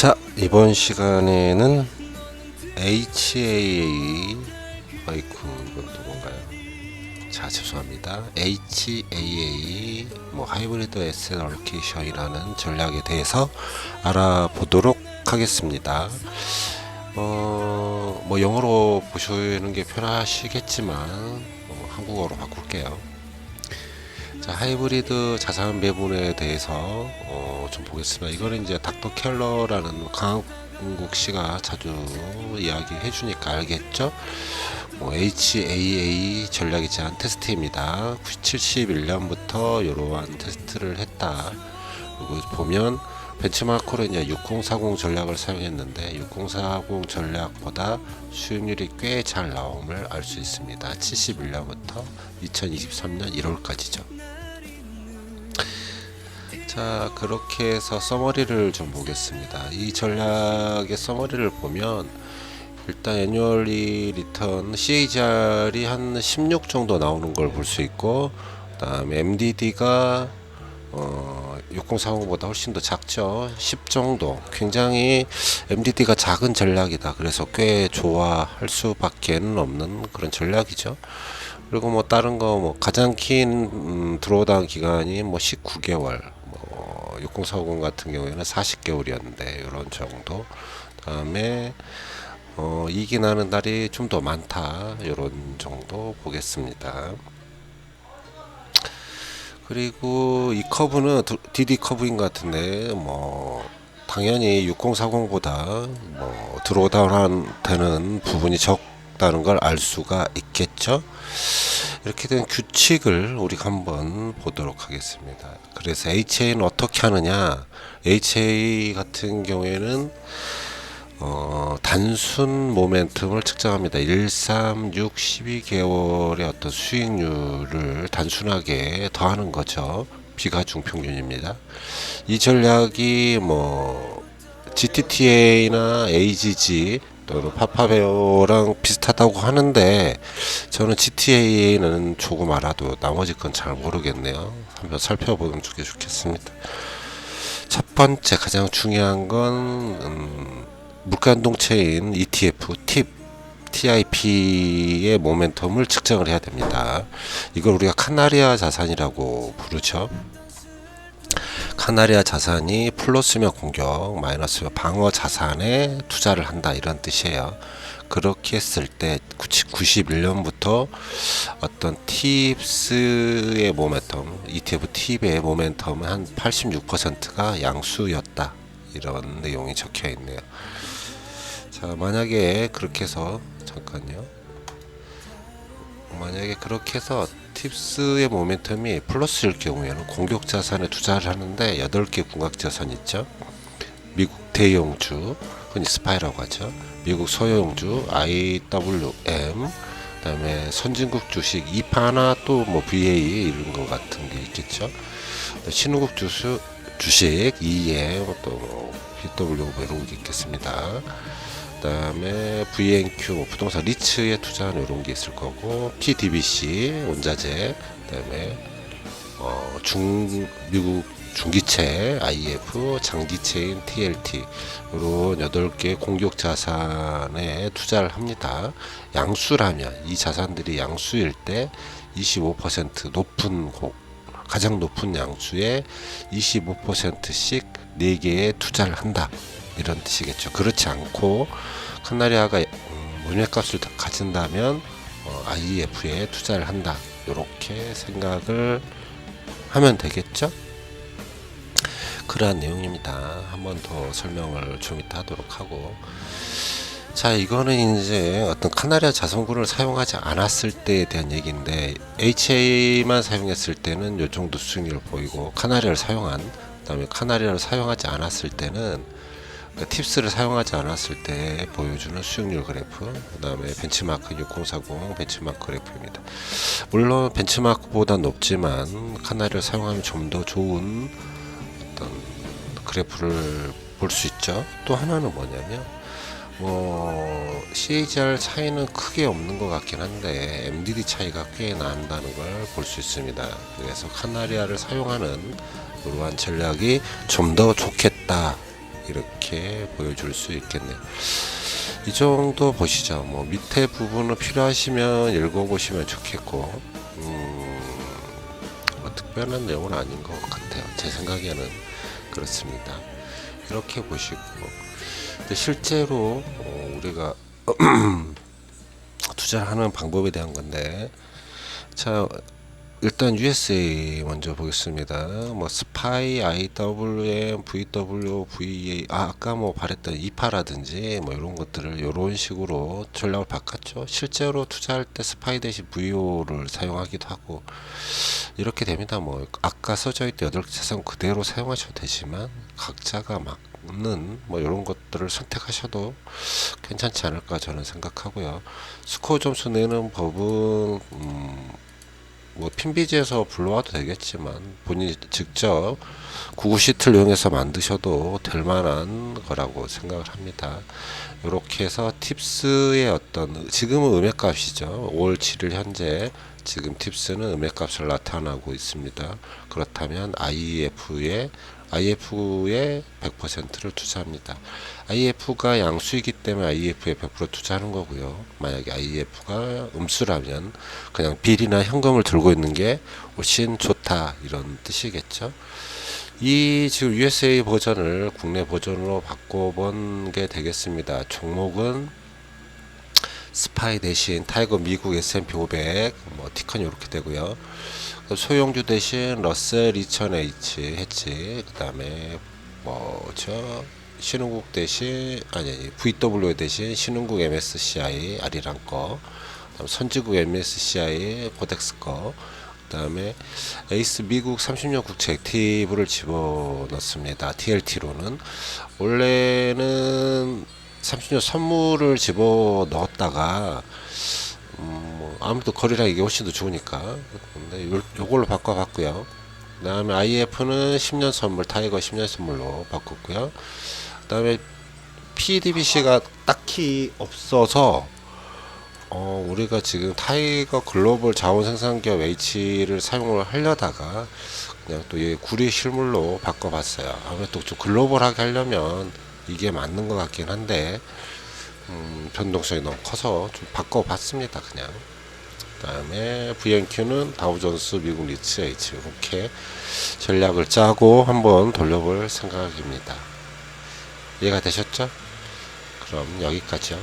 자, 이번 시간에는 HAA 아이쿠 이건 또 뭔가요? 자, 죄송합니다. HAA 하이브리드 에셋 알로케이션이라는 전략에 대해서 알아보도록 하겠습니다. 영어로 보시는 게 편하시겠지만 한국어로 바꿀게요. 자, 하이브리드 자산 배분에 대해서 좀 보겠습니다. 이거는 이제 닥터 켈러라는 강국 씨가 자주 이야기해 주니까 알겠죠? HAA 전략에 대한 테스트입니다. 71년부터 이러한 테스트를 했다. 그리고 보면 벤치마크로 이제 6040 전략을 사용했는데 6040 전략보다 수익률이 꽤 잘 나옴을 알 수 있습니다. 71년부터 2023년 1월까지죠. 자, 그렇게 해서 서머리를 좀 보겠습니다. 이 전략의 서머리를 보면 일단 애뉴얼리 리턴 CAGR이 한 16 정도 나오는 걸 볼 수 있고, 그 다음에 MDD가 6040보다 훨씬 더 작죠. 10 정도. 굉장히 MDD가 작은 전략이다. 그래서 꽤 좋아할 수밖에 없는 그런 전략이죠. 그리고 다른 거 가장 긴 드로우다운 기간이 19개월, 6040 같은 경우에는 40개월이었는데 이런 정도. 다음에 이익이 나는 날이 좀 더 많다. 이런 정도 보겠습니다. 그리고 이 커브는 DD 커브인 것 같은데 당연히 6040보다 드로우다운 되는 부분이 적다는 걸 알 수가 있겠죠. 이렇게 된 규칙을 우리가 한번 보도록 하겠습니다. 그래서 HA는 어떻게 하느냐? HA 같은 경우에는 단순 모멘텀을 측정합니다. 1, 3, 6, 12개월의 어떤 수익률을 단순하게 더하는 거죠. 비가중 평균입니다. 이 전략이 GTTA나 AGG 또는 파파베어랑 비슷하다고 하는데 저는 GTA는 조금 알아도 나머지 건 잘 모르겠네요. 한번 살펴보면 좋겠습니다. 첫 번째 가장 중요한 건 물가운동체인 ETF, TIP의 모멘텀을 측정을 해야 됩니다. 이걸 우리가 카나리아 자산이라고 부르죠. 카나리아 자산이 플러스면 공격, 마이너스면 방어 자산에 투자를 한다 이런 뜻이에요. 그렇게 했을 때 91년부터 어떤 팁스의 모멘텀, ETF 팁의 모멘텀은 한 86%가 양수였다. 이런 내용이 적혀 있네요. 자, 만약에 그렇게 해서 만약에 그렇게 해서 팁스의 모멘텀이 플러스일 경우에는 공격 자산에 투자를 하는데 8개 궁각 자산 있죠. 미국 대형주, 흔히 스파이라고 하죠. 미국 소형주 IWM, 그다음에 선진국 주식 이파나 또 VA 이런 것 같은 게 있겠죠. 신흥국 주식 EM 또 BW 이런 게 있겠습니다. 그다음에 VNQ 부동산 리츠에 투자하는 이런 게 있을 거고, PDBC 원자재, 그다음에 미국 중기체 IF, 장기체인 TLT 이런 8개 공격 자산에 투자를 합니다. 양수라면 이 자산들이 양수일 때 25% 가장 높은 양수에 25%씩 4개에 투자를 한다. 이런 뜻이겠죠. 그렇지 않고 카나리아가 문외값을 가진다면 IEF에 투자를 한다. 이렇게 생각을 하면 되겠죠. 그러한 내용입니다. 한번 더 설명을 좀 이따 하도록 하고, 자, 이거는 이제 어떤 카나리아 자산군을 사용하지 않았을 때에 대한 얘기인데, HA만 사용했을 때는 요 정도 수익률을 보이고, 카나리아를 그다음에 카나리아를 사용하지 않았을 때는, 그러니까 팁스를 사용하지 않았을 때 보여주는 수익률 그래프, 그 다음에 벤치마크 6040 벤치마크 그래프입니다. 물론 벤치마크보다 높지만 카나리아를 사용하면 좀 더 좋은 어떤 그래프를 볼 수 있죠. 또 하나는 뭐냐면 CAGR 차이는 크게 없는 것 같긴 한데 MDD 차이가 꽤 난다는 걸 볼 수 있습니다. 그래서 카나리아를 사용하는 이러한 전략이 좀 더 좋겠다. 이렇게 보여줄 수 있겠네요. 이 정도 보시죠. 뭐 밑에 부분은 필요하시면 읽어보시면 좋겠고, 뭐 특별한 내용은 아닌 것 같아요. 제 생각에는 그렇습니다. 이렇게 보시고, 근데 실제로 우리가 투자하는 방법에 대한 건데, 자 일단 USA 먼저 보겠습니다. 뭐 스파이, IWM, VW, VA, 아까 뭐 말했던 이파라든지 뭐 이런 것들을 이런 식으로 전략을 바꿨죠. 실제로 투자할 때 스파이 대신 VO를 사용하기도 하고 이렇게 됩니다. 뭐 아까 써져 있던 8개 자산 그대로 사용하셔도 되지만 각자가 맞는 뭐 이런 것들을 선택하셔도 괜찮지 않을까 저는 생각하고요. 스코어 점수 내는 법은 뭐 핀비지에서 불러와도 되겠지만 본인이 직접 구글 시트를 이용해서 만드셔도 될 만한 거라고 생각을 합니다. 이렇게 해서 팁스의 어떤 지금은 음액값이죠. 5월 7일 현재 지금 팁스는 음액값을 나타나고 있습니다. 그렇다면 IF에 100%를 투자합니다. IF가 양수이기 때문에 IF에 100% 투자하는 거고요. 만약에 IF가 음수라면 그냥 빌이나 현금을 들고 있는 게 훨씬 좋다 이런 뜻이겠죠. 이 지금 USA 버전을 국내 버전으로 바꿔본 게 되겠습니다. 종목은 스파이 대신 타이거 미국 S&P 500 뭐 티컨이 이렇게 되고요. 소형주 대신 러셀 2000H 했지. 그 다음에 뭐죠? 신흥국 대신 아니 VW 대신 신흥국 MSCI 아리랑 거, 그다음 선지국 MSCI 코덱스 거, 그다음에 에이스 미국 30년 국채 액티브를 집어넣습니다. TLT로는 원래는 30년 선물을 집어넣었다가 뭐 아무래도 거리랑 이게 훨씬 더 좋으니까 근데 요걸로 바꿔봤고요. 그 다음에 IF는 10년 선물 타이거 10년 선물로 바꿨고요. 그 다음에 PDBC가 딱히 없어서 우리가 지금 타이거 글로벌 자원 생산기업 H를 사용을 하려다가 그냥 또 이 구리 실물로 바꿔봤어요. 아무래도 좀 글로벌하게 하려면 이게 맞는 것 같긴 한데 변동성이 너무 커서 좀 바꿔봤습니다. 그냥. 그 다음에 VNQ는 다우존스 미국 리츠 H 이렇게 전략을 짜고 한번 돌려볼 생각입니다. 이해가 되셨죠? 그럼 여기까지요.